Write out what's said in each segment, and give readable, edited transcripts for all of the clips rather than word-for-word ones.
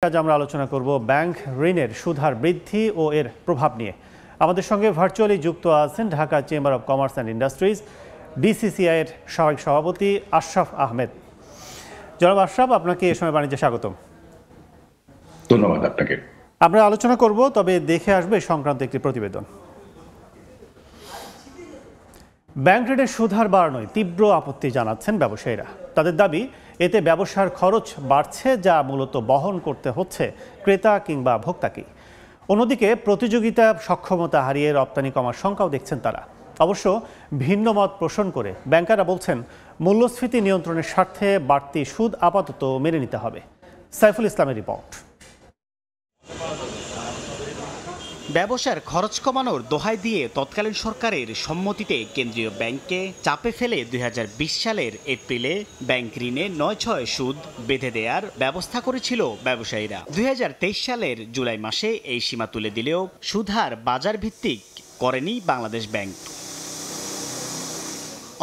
আজ আমরা আলোচনা করব ব্যাংক ঋণের সুদহার বৃদ্ধি ও এর প্রভাব নিয়ে। আমাদের সঙ্গে ভার্চুয়ালি যুক্ত আছেন Dhaka chamber of commerce and industries DCCI এর সাবেক সভাপতি আশরাফ আহমেদ। জনাব আশরাফ, আপনাকে এ সময় বাণিজ্যে স্বাগতম। ধন্যবাদ আপনাকে। আমরা আলোচনা করব, তবে দেখে আসবে সংক্রান্ত একটি প্রতিবেদন। ব্যাংক ঋণের সুদহার বাড়ানোয় তীব্র আপত্তি জানাচ্ছেন ব্যবসায়ীরা। তাদের দাবি, এতে ব্যবসার খরচ বাড়ছে, যা মূলত বহন করতে হচ্ছে ক্রেতা কিংবা ভোক্তাকেই। অন্যদিকে প্রতিযোগিতা সক্ষমতা হারিয়ে রপ্তানি কমার শঙ্কাও দেখছেন তারা। অবশ্য ভিন্ন মত পোষণ করে ব্যাংকাররা বলছেন, মূল্যস্ফীতি নিয়ন্ত্রণের স্বার্থে বাড়তি সুদ আপাতত মেনে নিতে হবে। সাইফুল ইসলামের রিপোর্ট। ব্যবসার খরচ কমানোর দোহাই দিয়ে তৎকালীন সরকারের সম্মতিতে কেন্দ্রীয় ব্যাংককে চাপে ফেলে ২০২০ সালের এপ্রিলে ব্যাংক ঋণে ৯/৬ সুদ বেঁধে দেওয়ার ব্যবস্থা করেছিল ব্যবসায়ীরা। ২০২৩ সালের জুলাই মাসে এই সীমা তুলে দিলেও সুদহার বাজার ভিত্তিক করেনি বাংলাদেশ ব্যাংক।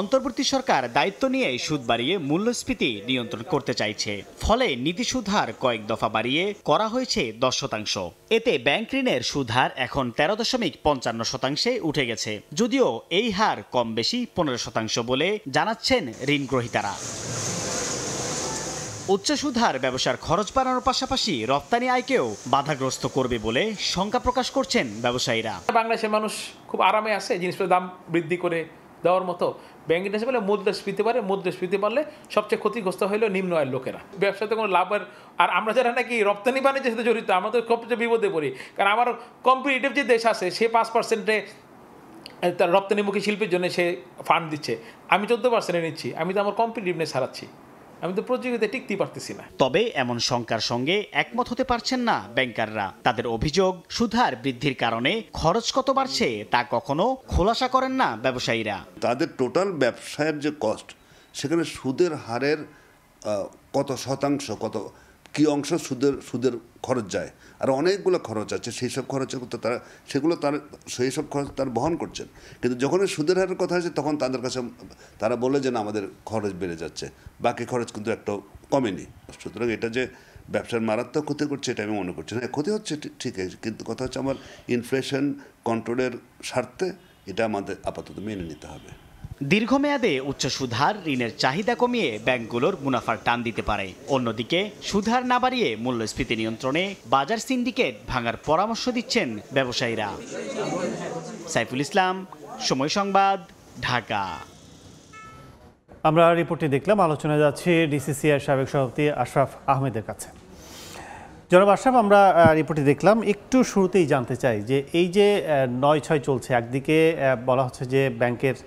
অন্তর্বর্তী সরকার দায়িত্ব নিয়ে সুদ বাড়িয়ে মূল্যস্ফীতি নিয়ন্ত্রণ করতে চাইছে। ফলে নীতি সুদহার কয়েক দফা বাড়িয়ে করা হয়েছে ১০%। এতে ব্যাংক ঋণের সুদহার এখন ১৩.৫৫% উঠে গেছে, যদিও এই হার কম বেশি ১৫% বলে জানাচ্ছেন ঋণ গ্রহীতারা। উচ্চ সুদহার ব্যবসার খরচ বাড়ানোর পাশাপাশি রপ্তানি আয়কেও বাধাগ্রস্ত করবে বলে শঙ্কা প্রকাশ করছেন ব্যবসায়ীরা। বাংলাদেশের মানুষ খুব আরামে আছে, জিনিসপত্রের দাম বৃদ্ধি করে দেওয়ার মতো। ব্যাংক ইন্টারেস্ট বলে মুদ্রাস্ফীতি বাড়ে, মুদ্রাস্ফীতি বাড়লে সবচেয়ে ক্ষতিগ্রস্ত হইল নিম্ন আয়ের লোকেরা। ব্যবসাতে কোনো লাভের, আর আমরা যারা নাকি রপ্তানি বাণিজ্যের সাথে জড়িত, আমরা তো সবচেয়ে বিপদে পড়ি। কারণ আমার কম্পিটিটিভ যে দেশ আছে, সে 5%-এ তার রপ্তানিমুখী শিল্পের জন্য সে ফান্ড দিচ্ছে, আমি 14%-এ নিচ্ছি। আমি তো আমার কম্পিটিটিভনেস হারাচ্ছি, আমি তো প্রতিযোগিতায় টিকতে পারতেছি না। তবে এমন শঙ্কার সঙ্গে একমত হতে পারছেন না ব্যাংকাররা। তাদের অভিযোগ, সুদহার বৃদ্ধির কারণে খরচ কত বাড়ছে তা কখনো খোলাসা করেন না ব্যবসায়ীরা। তাদের টোটাল ব্যবসায়ের যে কস্ট, সেখানে সুদের হারের কত শতাংশ, কী অংশ সুদের খরচ যায়, আর অনেকগুলো খরচ আছে। সেই সব খরচের সেই সব খরচ তারা বহন করছেন। কিন্তু যখন সুদের হারের কথা আসে, তখন তাদের কাছে তারা বলে যে না, আমাদের খরচ বেড়ে যাচ্ছে, বাকি খরচ কিন্তু একটু কমেনি। সুতরাং এটা যে ব্যবসার মারাত্মক ক্ষতি করছে, এটা আমি মনে করছি না। ক্ষতি হচ্ছে ঠিক আছে, কিন্তু কথা হচ্ছে আমার ইনফ্লেশন কন্ট্রোলের স্বার্থে এটা আমাদের আপাতত মেনে নিতে হবে। দীর্ঘমেয়াদে উচ্চ সুদহার ঋণের চাহিদা কমিয়ে ব্যাংকগুলোর মুনাফার টান দিতে পারে। অন্যদিকে সুদহার না বাড়িয়ে মূল্যস্ফীতি নিয়ন্ত্রণে বাজার সিন্ডিকেট ভাঙার পরামর্শ দিচ্ছেন ব্যবসায়ীরা। সাইফুল ইসলাম, সময় সংবাদ, ঢাকা। আমরা রিপোর্টটি দেখলাম। আলোচনা যাচ্ছে ডিসিসিআই সাবেক সভাপতি আশরাফ আহমেদের কাছে। জনাব আশরাফ, আমরা রিপোর্টটি দেখলাম। একটু শুরুতেই জানতে চাই যে এই যে ৯/৬ চলছে, একদিকে বলা হচ্ছে যে ব্যাংকের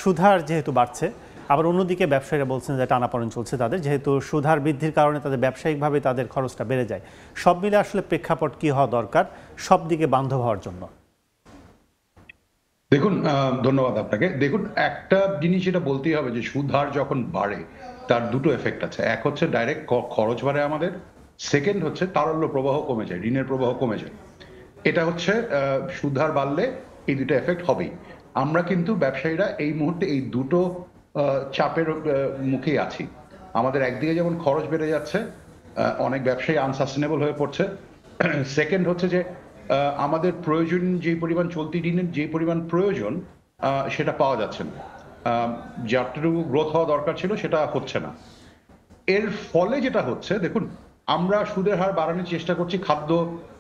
সুদহার যেহেতু বাড়ছে, আবার অন্যদিকে ব্যবসায়ীরা বলছেন যে টানাপোড়েন চলছে তাদের, যেহেতু সুদহার বৃদ্ধির কারণে তাদের ব্যবসায়িকভাবে তাদের খরচটা বেড়ে যায়। সব মিলে আসলে প্রেক্ষাপট কী হওয়া দরকার সব দিকে বান্ধব হওয়ার জন্য? দেখুন, ধন্যবাদ আপনাকে। দেখুন, একটা জিনিস এটা বলতেই হবে যে সুদহার যখন বাড়ে তার দুটো এফেক্ট আছে। এক হচ্ছে ডাইরেক্ট খরচ বাড়ে আমাদের, সেকেন্ড হচ্ছে তারল্য প্রবাহ কমে যায়, ঋণের প্রবাহ কমে যায়। এটা হচ্ছে সুদহার বাড়লে এই দুটো এফেক্ট হবেই। আমরা কিন্তু ব্যবসায়ীরা এই মুহূর্তে এই দুটো চাপের মুখেই আছি। আমাদের একদিকে যেমন খরচ বেড়ে যাচ্ছে, অনেক ব্যবসায়ী আনসাস্টেনেবল হয়ে পড়ছে। সেকেন্ড হচ্ছে যে আমাদের প্রয়োজন যে পরিমাণ চলতি ঋণের যে পরিমাণ প্রয়োজন, সেটা পাওয়া যাচ্ছে না। যতটুকু গ্রোথ হওয়া দরকার ছিল সেটা হচ্ছে না। এর ফলে যেটা হচ্ছে, দেখুন, আমরা সুদের হার বাড়ানোর চেষ্টা করছি খাদ্য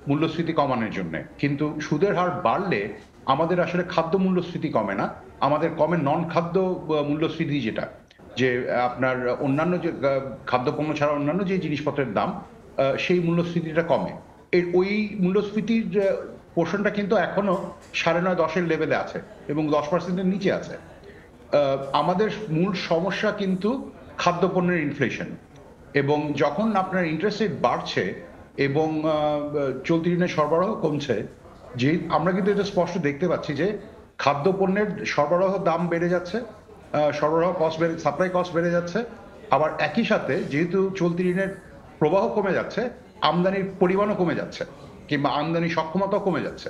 মূল্যস্ফীতি কমানোর জন্য, কিন্তু সুদের হার বাড়লে আমাদের আসলে খাদ্য মূল্যস্ফীতি কমে না, আমাদের কমে নন খাদ্য মূল্যস্ফীতি, যেটা যে আপনার অন্যান্য যে খাদ্যপণ্য ছাড়া অন্যান্য যে জিনিসপত্রের দাম, সেই মূল্যস্ফীতিটা কমে। ওই মূল্যস্ফীতির পোর্শনটা কিন্তু এখনো 9.5-10-এর লেভেলে আছে এবং 10%-এর নিচে আছে। আমাদের মূল সমস্যা কিন্তু খাদ্যপণ্যের ইনফ্লেশন, এবং যখন আপনার ইন্টারেস্ট রেট বাড়ছে এবং চলতি ঋণের সরবরাহ কমছে, যে আমরা কিন্তু এটা স্পষ্ট দেখতে পাচ্ছি যে খাদ্যপণ্যের সরবরাহ দাম বেড়ে যাচ্ছে, সরবরাহ কস্ট বেড়ে, সাপ্লাই কস্ট বেড়ে যাচ্ছে। আবার একই সাথে যেহেতু চলতি ঋণের প্রবাহ কমে যাচ্ছে, আমদানির পরিমাণও কমে যাচ্ছে, কিংবা আমদানি সক্ষমতাও কমে যাচ্ছে।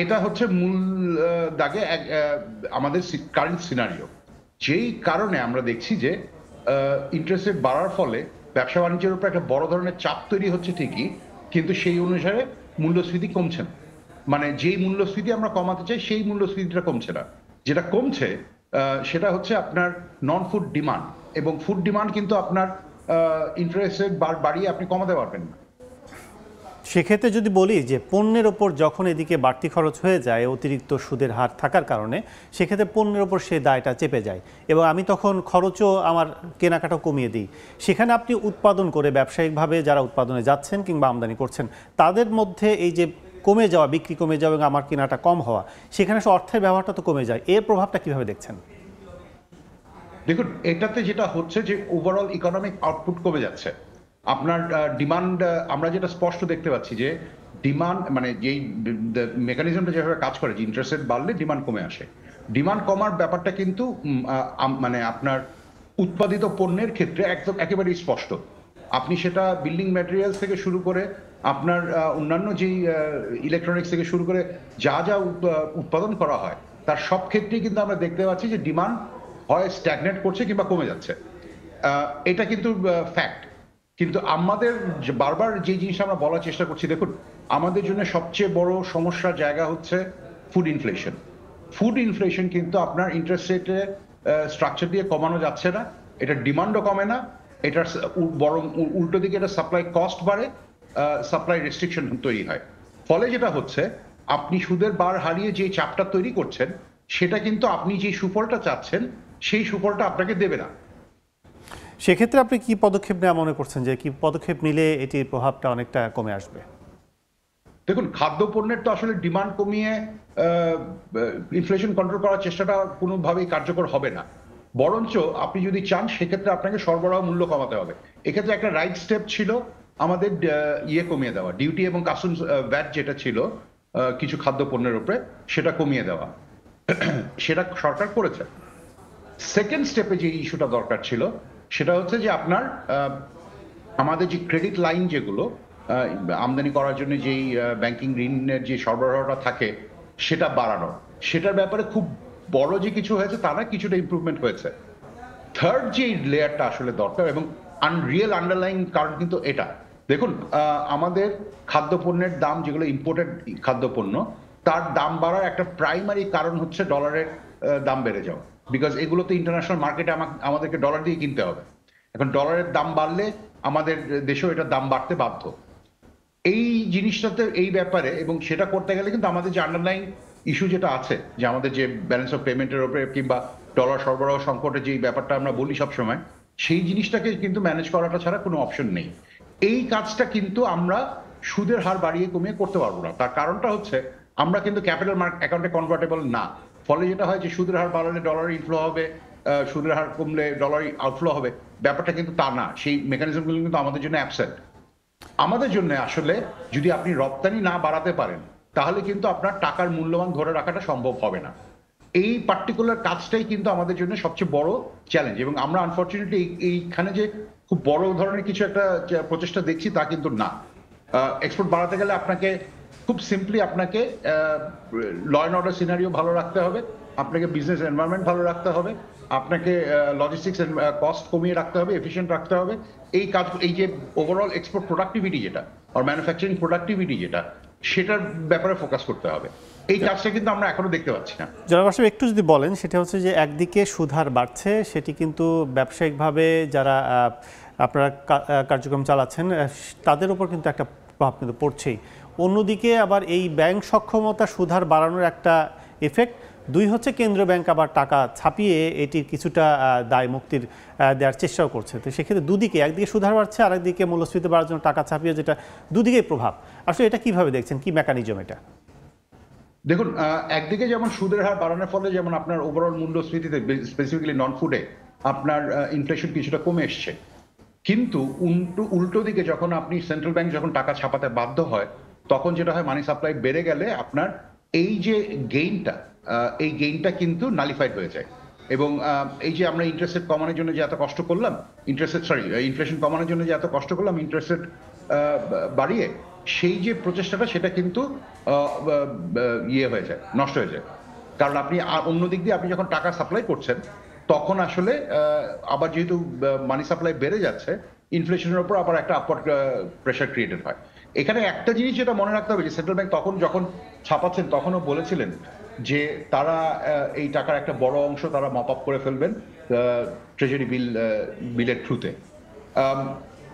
এটা হচ্ছে মূল দাগে আমাদের কারেন্ট সিনারিও, যেই কারণে আমরা দেখছি যে ইন্টারেস্ট রেট বাড়ার ফলে ব্যবসা বাণিজ্যের উপর একটা বড় ধরনের চাপ তৈরি হচ্ছে ঠিকই, কিন্তু সেই অনুসারে মূল্যস্ফীতি কমছে না। মানে যেই মূল্যস্ফীতি আমরা কমাতে চাই সেই মূল্যস্ফীতিটা কমছে না। যেটা কমছে সেটা হচ্ছে আপনার নন ফুড ডিমান্ড, এবং ফুড ডিমান্ড কিন্তু আপনার ইন্টারেস্ট রেট বাড়িয়ে আপনি কমাতে পারবেন না। সেক্ষেত্রে যদি বলি যে পণ্যের ওপর যখন এদিকে বাড়তি খরচ হয়ে যায় অতিরিক্ত সুদের হার থাকার কারণে, সেক্ষেত্রে পণ্যের ওপর সেই দায়টা চেপে যায় এবং আমি তখন খরচও আমার কেনাকাটা কমিয়ে দিই। সেখানে আপনি উৎপাদন করে ব্যবসায়িকভাবে যারা উৎপাদনে যাচ্ছেন কিংবা আমদানি করছেন তাদের মধ্যে এই যে কমে যাওয়া, বিক্রি কমে যাওয়া এবং আমার কেনাটা কম হওয়া, সেখানে অর্থের ব্যবহারটা তো কমে যায়। এর প্রভাবটা কিভাবে দেখছেন? দেখুন, এটাতে যেটা হচ্ছে যে ওভারঅল ইকোনমিক আউটপুট কমে যাচ্ছে। আপনার ডিমান্ড, আমরা যেটা স্পষ্ট দেখতে পাচ্ছি যে ডিমান্ড মানে যেই মেকানিজমটা যেভাবে কাজ করে যে ইন্টারেস্ট রেট বাড়লে ডিমান্ড কমে আসে, ডিমান্ড কমার ব্যাপারটা কিন্তু মানে আপনার উৎপাদিত পণ্যের ক্ষেত্রে একদম একেবারেই স্পষ্ট। আপনি সেটা বিল্ডিং ম্যাটেরিয়ালস থেকে শুরু করে আপনার অন্যান্য যেই ইলেকট্রনিক্স থেকে শুরু করে যা যা উৎপাদন করা হয় তার সব ক্ষেত্রেই কিন্তু আমরা দেখতে পাচ্ছি যে ডিমান্ড হয় স্ট্যাগনেট করছে কিংবা কমে যাচ্ছে। এটা কিন্তু ফ্যাক্ট। কিন্তু আমাদের বারবার যে জিনিসটা আমরা বলার চেষ্টা করছি, দেখুন আমাদের জন্য সবচেয়ে বড় সমস্যার জায়গা হচ্ছে ফুড ইনফ্লেশন। ফুড ইনফ্লেশন কিন্তু আপনার ইন্টারেস্ট রেটে স্ট্রাকচার দিয়ে কমানো যাচ্ছে না, এটা ডিমান্ডও কমে না, এটার বরং উল্টো দিকে এটা সাপ্লাই কস্ট বাড়ে, সাপ্লাই রেস্ট্রিকশন তৈরি হয়। ফলে যেটা হচ্ছে আপনি সুদের বার হারিয়ে যে চাপটা তৈরি করছেন সেটা কিন্তু আপনি যে সুফলটা চাচ্ছেন সেই সুফলটা আপনাকে দেবে না। সেক্ষেত্রে আপনি কি পদক্ষেপ নেওয়া মনে করছেন, যে কি পদক্ষেপ নিলে এটির প্রভাবটা অনেকটা কমে আসবে? দেখুন, খাদ্যপণ্যের তো আসলে ডিমান্ড কমিয়ে ইনফ্লেশন কন্ট্রোল করার চেষ্টাটা কোনোভাবেই কার্যকর হবে না। বরঞ্চ আপনি যদি চান সেক্ষেত্রে আপনাকে সরবরাহ মূল্য কমাতে হবে। এক্ষেত্রে একটা রাইট স্টেপ ছিল আমাদের কমিয়ে দেওয়া, ডিউটি এবং কাস্টমস ভ্যাট যেটা ছিল কিছু খাদ্যপণ্যের উপরে সেটা কমিয়ে দেওয়া, সেটা সরকার করেছে। সেকেন্ড স্টেপে যে ইস্যুটা দরকার ছিল সেটা হচ্ছে যে আপনার আমাদের যে ক্রেডিট লাইন যেগুলো আমদানি করার জন্য যেই ব্যাংকিং ঋণের যে সরবরাহটা থাকে সেটা বাড়ানো। সেটার ব্যাপারে খুব বড় যে কিছু হয়েছে তা না, কিছুটা ইমপ্রুভমেন্ট হয়েছে। থার্ড যে লেয়ারটা আসলে দরকার এবং রিয়েল আন্ডারলাইন কারণ কিন্তু এটা, দেখুন আমাদের খাদ্যপণ্যের দাম যেগুলো ইম্পোর্টেড খাদ্যপণ্য তার দাম বাড়ার একটা প্রাইমারি কারণ হচ্ছে ডলারের দাম বেড়ে যাওয়া। বিকজ এগুলো তো ইন্টারন্যাশনাল মার্কেটে আমাদেরকে ডলার দিয়ে কিনতে হবে। এখন ডলারের দাম বাড়লে আমাদের দেশেও এটার দাম বাড়তে বাধ্য। এই জিনিসটাতে এই ব্যাপারে এবং সেটা করতে গেলে কিন্তু আমাদের যে আন্ডারলাইন ইস্যু যেটা আছে যে আমাদের যে ব্যালেন্স অফ পেমেন্টের উপরে কিংবা ডলার সরবরাহ সংকটে যে ব্যাপারটা আমরা বলি সবসময়, সেই জিনিসটাকে কিন্তু ম্যানেজ করাটা ছাড়া কোনো অপশন নেই। এই কাজটা কিন্তু আমরা সুদের হার বাড়িয়ে কমিয়ে করতে পারবো না। তার কারণটা হচ্ছে আমরা কিন্তু ক্যাপিটাল মার্কেট অ্যাকাউন্টে কনভার্টেবল না। ফলে যেটা হয় যে সুদের হার বাড়ালে ডলার ইনফ্লো হবে, সুদের হার কমলে ডলার আউটফ্লো হবে, ব্যাপারটা কিন্তু তা না। সেই মেকানিজমগুলো কিন্তু আমাদের জন্য অ্যাবসেন্ট। আমাদের জন্য আসলে যদি আপনি রপ্তানি না বাড়াতে পারেন তাহলে কিন্তু আপনার টাকার মূল্যমান ধরে রাখাটা সম্ভব হবে না। এই পার্টিকুলার কাজটাই কিন্তু আমাদের জন্য সবচেয়ে বড় চ্যালেঞ্জ, এবং আমরা আনফর্চুনেটলি এইখানে যে খুব বড় ধরনের কিছু একটা প্রচেষ্টা দেখছি তা কিন্তু না। এক্সপোর্ট বাড়াতে গেলে আপনাকে খুব সিম্পলি আপনাকে ল অ্যান্ড অর্ডার সিনারিও ভালো রাখতে হবে, আপনাকে বিজনেস এনভায়রনমেন্ট ভালো রাখতে হবে, আপনাকে লজিস্টিক্স কস্ট কমিয়ে রাখতে হবে, এফিশিয়েন্ট রাখতে হবে। এই কাজ, এই যে ওভারঅল এক্সপোর্ট প্রোডাক্টিভিটি যেটা আর ম্যানুফ্যাকচারিং প্রোডাক্টিভিটি যেটা, সেটার ব্যাপারে ফোকাস করতে হবে। এই কাজটা কিন্তু আমরা এখনো দেখতে পাচ্ছি না। জনাব আশরাফ, একটু যদি বলেন, সেটা হচ্ছে যে একদিকে সুদ হার বাড়ছে, সেটি কিন্তু ব্যবসায়িকভাবে যারা আপনারা কার্যক্রম চালাচ্ছেন তাদের উপর কিন্তু একটা প্রভাব কিন্তু পড়ছেই। অন্যদিকে আবার এই ব্যাংক সক্ষমতা সুদ হার বাড়ানোর একটা এফেক্ট, দুই হচ্ছে কেন্দ্রীয় ব্যাংক আবার টাকা ছাপিয়ে এটির কিছুটা দায় মুক্তির দেওয়ার চেষ্টাও করছে। তো সেক্ষেত্রে দুদিকে, একদিকে সুদ হার বাড়ছে, আরেকদিকে মূল্যস্ফীতি বাড়ার জন্য টাকা ছাপিয়ে, যেটা দুদিকেই প্রভাব। আসলে এটা কিভাবে দেখছেন, কি মেকানিজম এটা? দেখুন, একদিকে যেমন সুদের হার বাড়ানোর ফলে যেমন আপনার ওভারঅল মূল্যস্ফীতিতে স্পেসিফিক্যালি নন ফুডে আপনার ইনফ্লেশন কিছুটা কমে এসছে, কিন্তু উল্টো দিকে যখন আপনি সেন্ট্রাল ব্যাংক যখন টাকা ছাপাতে বাধ্য হয় তখন যেটা হয় মানি সাপ্লাই বেড়ে গেলে আপনার এই যে গেইনটা, এই গেইনটা কিন্তু নালিফাইড হয়ে যায়। এবং এই যে আমরা ইন্টারেস্ট রেট কমানোর জন্য যে এত কষ্ট করলাম, ইনফ্লেশন কমানোর জন্য যে এত কষ্ট করলাম ইন্টারেস্ট রেট বাড়িয়ে, সেই যে প্রচেষ্টাটা সেটা কিন্তু হয়ে যায়, নষ্ট হয়ে যায়। কারণ আপনি অন্য দিক দিয়ে আপনি যখন টাকা সাপ্লাই করছেন তখন আসলে আবার যেহেতু মানি সাপ্লাই বেড়ে যাচ্ছে ইনফ্লেশনের উপর আবার একটা আপওয়ার্ড প্রেশার ক্রিয়েটেড হয়। এখানে একটা জিনিস যেটা মনে রাখতে হবে যে সেন্ট্রাল ব্যাংক তখন যখন ছাপাচ্ছেন তখনও বলেছিলেন যে তারা এই টাকার একটা বড় অংশ তারা মপ আপ করে ফেলবেন ট্রেজারি বিলের থ্রুতে।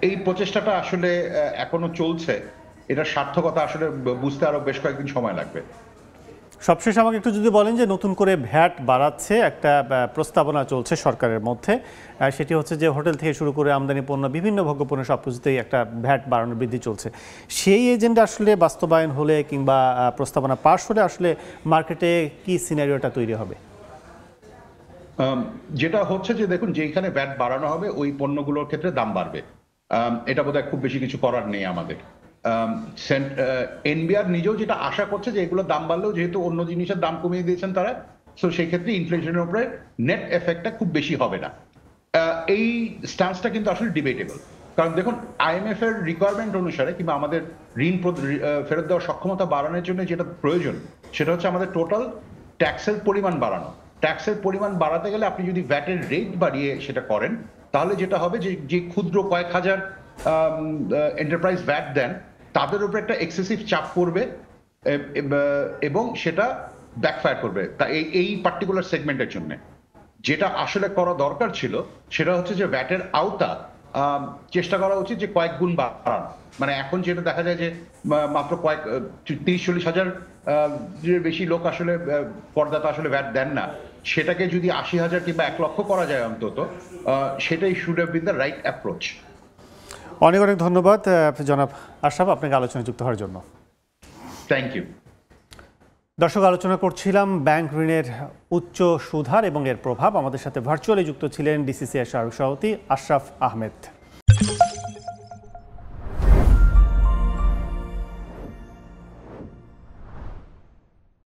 এই প্রচেষ্টাটা আসলে এখনো চলছে, এটার সার্থকতা আসলে বুঝতে আরো বেশ কয়েকদিন সময় লাগবে। সবশেষ আমাকে একটু যদি বলেন যে নতুন করে ভ্যাট বাড়াচ্ছে একটা প্রস্তাবনা চলছে সরকারের মধ্যে, সেটি হচ্ছে যে হোটেল থেকে শুরু করে আমদানি পণ্য বিভিন্ন ভোগ্যপণ্য সব কিছুতেই একটা ভ্যাট বাড়ানোর বৃদ্ধি চলছে। সেই এজেন্ডা আসলে বাস্তবায়ন হলে কিংবা প্রস্তাবনা পাশ হলে আসলে মার্কেটে কি সিনারিওটা তৈরি হবে? যেটা হচ্ছে যে দেখুন, যেখানে ভ্যাট বাড়ানো হবে ওই পণ্যগুলোর ক্ষেত্রে দাম বাড়বে, এটা বোধহয় খুব বেশি কিছু করার নেই আমাদের। এনবিআর নিজেও যেটা আশা করছে যে এগুলো দাম বাড়লেও যেহেতু অন্য জিনিসের দাম কমিয়ে দিয়েছেন তারা, তো সেই ক্ষেত্রে ইনফ্লেশনের উপরে নেট এফেক্টটা খুব বেশি হবে না। এই স্ট্যান্সটা কিন্তু আসলে ডিবেটেবল, কারণ দেখুন আইএমএফ এর রিকোয়ারমেন্ট অনুসারে কিংবা আমাদের ঋণ ফেরত দেওয়ার সক্ষমতা বাড়ানোর জন্য যেটা প্রয়োজন সেটা হচ্ছে আমাদের টোটাল ট্যাক্সের পরিমাণ বাড়ানো। ট্যাক্সের পরিমাণ বাড়াতে গেলে আপনি যদি ভ্যাটের রেট বাড়িয়ে সেটা করেন তাহলে যেটা হবে যে ক্ষুদ্র কয়েক হাজার এন্টারপ্রাইজ ভ্যাট দেন তাদের উপর একটা এক্সেসিভ চাপ পড়বে এবং সেটা ব্যাকফায়ার করবে তা এই পার্টিকুলার সেগমেন্টের জন্য। যেটা আসলে করা দরকার ছিল সেটা হচ্ছে যে ভ্যাটের আওতা চেষ্টা করা উচিত যে কয়েক গুণ বাড়ানো। মানে এখন যেটা দেখা যায় যে মাত্র কয়েক 30-40 হাজার বেশি লোক আসলে করদাতা আসলে ভ্যাট দেন না, সেটাকে যদি 80,000 কিংবা 1 লক্ষ করা যায় অন্তত, সেটাই should have been the right approach. অনেক অনেক ধন্যবাদ জনাব আশরাফ আপনাকে আলোচনায় যুক্ত হওয়ার জন্য। Thank you. দর্শক, আলোচনা করছিলাম ব্যাংক ঋণের উচ্চ সুদহার এবং এর প্রভাব। আমাদের সাথে ভার্চুয়ালি যুক্ত ছিলেন ডিসিসিআই সাবেক সভাপতি আশরাফ আহমেদ।